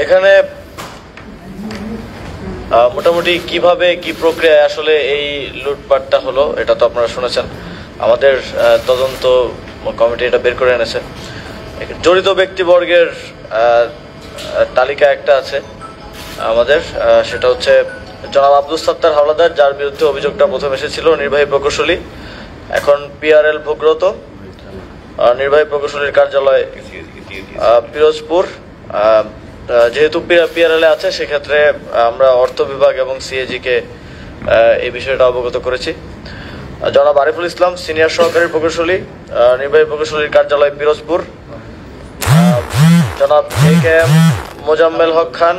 এখানে মোটামুটি কিভাবে কি প্রক্রিয়ায় আসলে এই লুটপাটটা হলো এটা তো আপনারা শুনেছেন। আমাদের তদন্ত কমিটি এটা বের করে এনেছে। জড়িত ব্যক্তিবর্গের তালিকা একটা আছে আমাদের, সেটা হচ্ছে জনাব আব্দুল সত্তার হাওলাদার, যার বিরুদ্ধে অভিযোগটা প্রথম এসেছিল, নির্বাহী প্রকৌশলী, এখন পিআরএল ভোগরত, নির্বাহী প্রকৌশলীর কার্যালয় পিরোজপুর। যেহেতু পিআরএল আছে সেক্ষেত্রে আমরা অর্থ বিভাগ এবং সিএজি কে এই বিষয়টা অবগত করেছি। জনাব আরিফুল ইসলাম, সিনিয়র সহকারী প্রকৌশলী, নির্বাহী প্রকৌশলীর কার্যালয় পিরোজপুর। জনাব এ.কে.এম. মোজাম্মেল হক খান,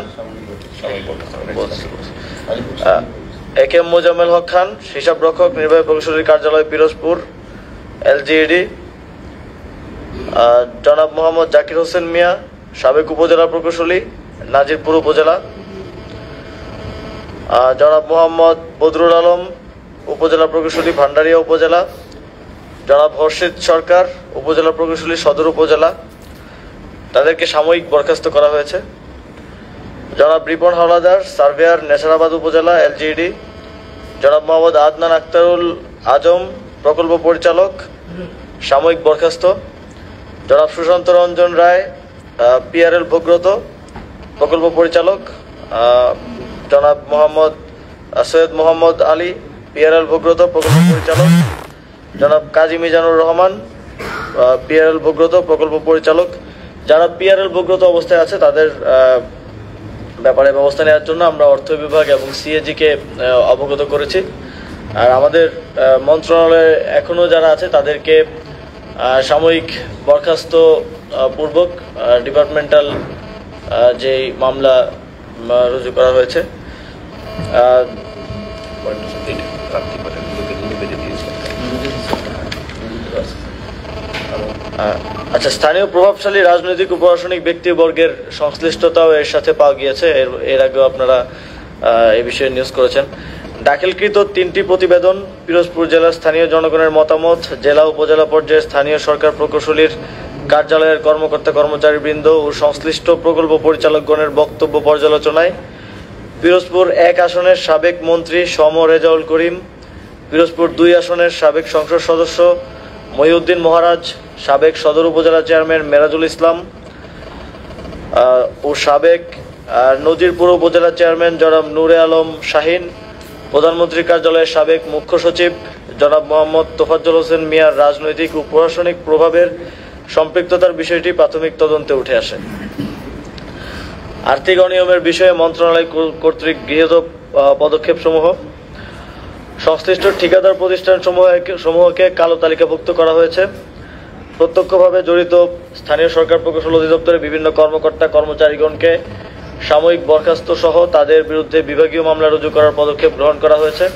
এ.কে.এম. মোজাম্মেল হক খান, হিসাব রক্ষক, নির্বাহী প্রকৌশলীর কার্যালয় পিরোজপুর এলজিইডি। জনাব মোহাম্মদ জাকির হোসেন মিয়া, সাবেক উপজেলা প্রকৌশলী, নাজিরপুর উপজেলা। জনাব মোহাম্মদ বদরুল আলম, উপজেলা প্রকৌশলী, ভান্ডারিয়া উপজেলা। জনাব হর্ষিত সরকার, উপজেলা প্রকৌশলী, সদর উপজেলা। তাদেরকে সাময়িক বরখাস্ত করা হয়েছে। জনাব রিপন হাওলাদার, সার্ভেয়ার, নেশারাবাদ উপজেলা এলজিইডি। জনাব মোহাম্মদ আদনান আক্তারুল আজম, প্রকল্প পরিচালক, সাময়িক বরখাস্ত। জনাব সুশান্ত রঞ্জন রায়, পিআরএল ভোগরত, প্রকল্প পরিচালক। জনাব মোহাম্মদ সৈয়দ মোহাম্মদ আলী, পিআরএল ভোগরত, প্রকল্প পরিচালক। জনাব কাজী মিজানুর রহমান, পিআরএল ভোগরত, প্রকল্প পরিচালক। যারা পিআরএল ভোগরত অবস্থায় আছে তাদের ব্যাপারে ব্যবস্থা নেওয়ার জন্য আমরা অর্থ বিভাগ এবং সিএজি কে অবগত করেছি। আর আমাদের মন্ত্রণালয়ে এখনো যারা আছে তাদেরকে সাময়িক বরখাস্ত পূর্বক ডিপার্টমেন্টাল যে মামলা রুজু করা হয়েছে। আচ্ছা, স্থানীয় প্রভাবশালী রাজনৈতিক ও প্রশাসনিক ব্যক্তিবর্গের সংশ্লিষ্টতাও এর সাথে পাওয়া গিয়েছে। এর আগেও আপনারা এই বিষয়ে নিউজ করেছেন। দাখিলকৃত 3টি প্রতিবেদন পিরোজপুর জেলার স্থানীয় জনগণের মতামত, জেলা উপজেলা পর্যায়ে স্থানীয় সরকার প্রকৌশলীর কার্যালয়ের কর্মকর্তা কর্মচারীবৃন্দ ও সংশ্লিষ্ট প্রকল্প পরিচালকগণের বক্তব্য পর্যালোচনায় পিরোজপুর 1 আসনের সাবেক মন্ত্রী সম রেজাউল করিম, পিরোজপুর 2 আসনের সাবেক সংসদ সদস্য মহিউদ্দিন মহারাজ, সাবেক সদর উপজেলা চেয়ারম্যান মেরাজুল ইসলাম ও সাবেক নজিরপুর উপজেলা চেয়ারম্যান জনাব নূরে আলম শাহিন, প্রধানমন্ত্রীর কার্যালয়ের সাবেক মুখ্য সচিব জনাব মোহাম্মদ তোফাজ্জল হোসেন মিয়ার রাজনৈতিক ও প্রশাসনিক প্রভাবের সম্পৃক্ততার বিষয়টি প্রাথমিক তদন্তে উঠে আসে। আর্থিক অনিয়মের বিষয়ে মন্ত্রণালয় কর্তৃক গৃহীত পদক্ষেপসমূহ: সংশ্লিষ্ট ঠিকাদার প্রতিষ্ঠান সমূহকে কালো তালিকাভুক্ত করা হয়েছে। প্রত্যক্ষভাবে জড়িত স্থানীয় সরকার প্রকৌশল অধিদপ্তরের বিভিন্ন কর্মকর্তা কর্মচারীগণকে সাময়িক বরখাস্ত সহ তাদের বিরুদ্ধে বিভাগীয় মামলা রুজু করার পদক্ষেপ গ্রহণ করা হয়েছে।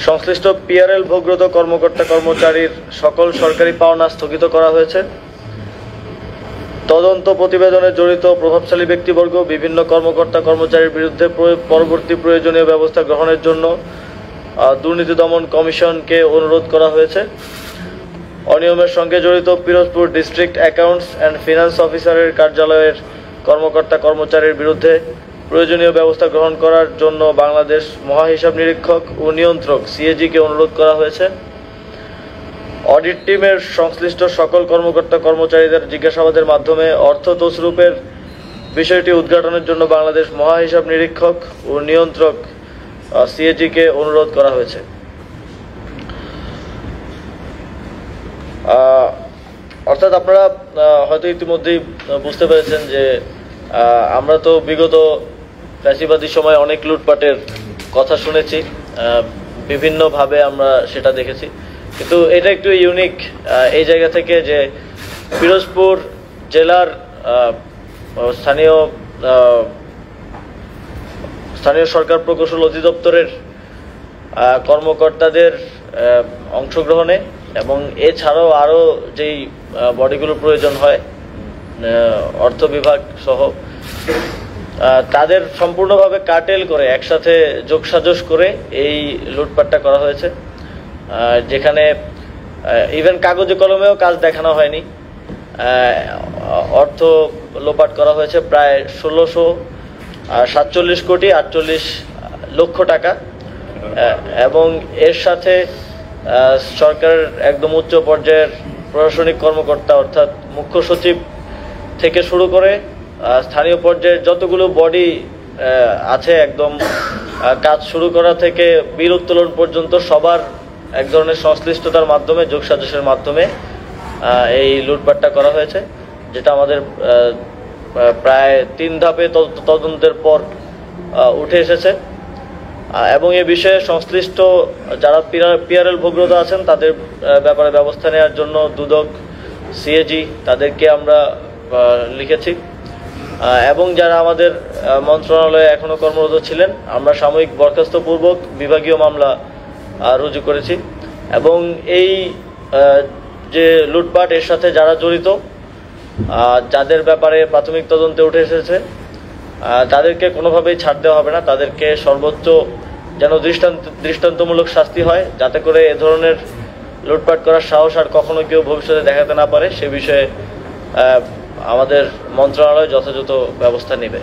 সংশ্লিষ্ট পিআরএল ভোগরত কর্মকর্তা কর্মচারীর সকল সরকারি পাওনা স্থগিত করা হয়েছে। তদন্ত প্রতিবেদনে জড়িত প্রভাবশালী ব্যক্তিবর্গ বিভিন্ন কর্মকর্তা কর্মচারীর বিরুদ্ধে পরবর্তী প্রয়োজনীয় ব্যবস্থা গ্রহণের জন্য দুর্নীতি দমন কমিশনকে অনুরোধ করা হয়েছে। অনিয়মের সঙ্গে জড়িত Pirojpur district accounts and finance অফিসারের কার্যালয়ের কর্মকর্তা কর্মচারীর বিরুদ্ধে প্রয়োজনীয় ব্যবস্থা গ্রহণ করার জন্য বাংলাদেশ মহাহিসাব নিরীক্ষক ও নিয়ন্ত্রক সিএজি-কে অনুরোধ করা হয়েছে। অডিট টিমের সংশ্লিষ্ট সকল কর্মকর্তা কর্মচারীদের জিজ্ঞাসাবাদের মাধ্যমে অর্থ তছরূপের বিষয়টি উদ্ঘাটনের জন্য বাংলাদেশ মহাহিসাব নিরীক্ষক ও নিয়ন্ত্রক সিএজি-কে অনুরোধ করা হয়েছে। অর্থাৎ আপনারা হয়তো ইতিমধ্যেই বুঝতে পেরেছেন যে আমরা তো বিগত ফ্যাসিবাদী সময় অনেক লুটপাটের কথা শুনেছি, বিভিন্নভাবে আমরা সেটা দেখেছি, কিন্তু এটা একটু ইউনিক এই জায়গা থেকে যে পিরোজপুর জেলার স্থানীয় সরকার প্রকৌশল অধিদপ্তরের কর্মকর্তাদের অংশগ্রহণে এবং এছাড়াও আরও যেই বডিগুলো প্রয়োজন হয় অর্থ বিভাগ সহ তাদের সম্পূর্ণভাবে কার্টেল করে একসাথে যোগসাজশ করে এই লুটপাটটা করা হয়েছে, যেখানে ইভেন কাগজে কলমেও কাজ দেখানো হয়নি। অর্থ লোপাট করা হয়েছে প্রায় ১৬47 কোটি ৪৮ লক্ষ টাকা, এবং এর সাথে সরকারের একদম উচ্চ পর্যায়ের প্রশাসনিক কর্মকর্তা অর্থাৎ মুখ্য সচিব থেকে শুরু করে স্থানীয় পর্যায়ের যতগুলো বডি আছে, একদম কাজ শুরু করা থেকে বিল উত্তোলন পর্যন্ত সবার এক ধরনের সংশ্লিষ্টতার মাধ্যমে, যোগসাজশের মাধ্যমে এই লুটপাটটা করা হয়েছে, যেটা আমাদের প্রায় ৩ ধাপে তদন্তের পর উঠে এসেছে। এবং এ বিষয়ে সংশ্লিষ্ট যারা পিআরএল ভোগ্যতা আছেন তাদের ব্যাপারে ব্যবস্থা নেওয়ার জন্য দুদক, সিএজি তাদেরকে আমরা লিখেছি, এবং যারা আমাদের মন্ত্রণালয়ে এখনো কর্মরত ছিলেন আমরা সাময়িক বরখাস্তপূর্বক বিভাগীয় মামলা রুজু করেছি। এবং এই যে লুটপাট, এর সাথে যারা জড়িত, যাদের ব্যাপারে প্রাথমিক তদন্তে উঠে এসেছে, তাদেরকে কোনোভাবেই ছাড় দেওয়া হবে না। তাদেরকে সর্বোচ্চ যেন দৃষ্টান্তমূলক শাস্তি হয়, যাতে করে এ ধরনের লুটপাট করার সাহস আর কখনো কেউ ভবিষ্যতে দেখাতে না পারে, সে বিষয়ে আমাদের মন্ত্রণালয় যথাযথ ব্যবস্থা নেবে।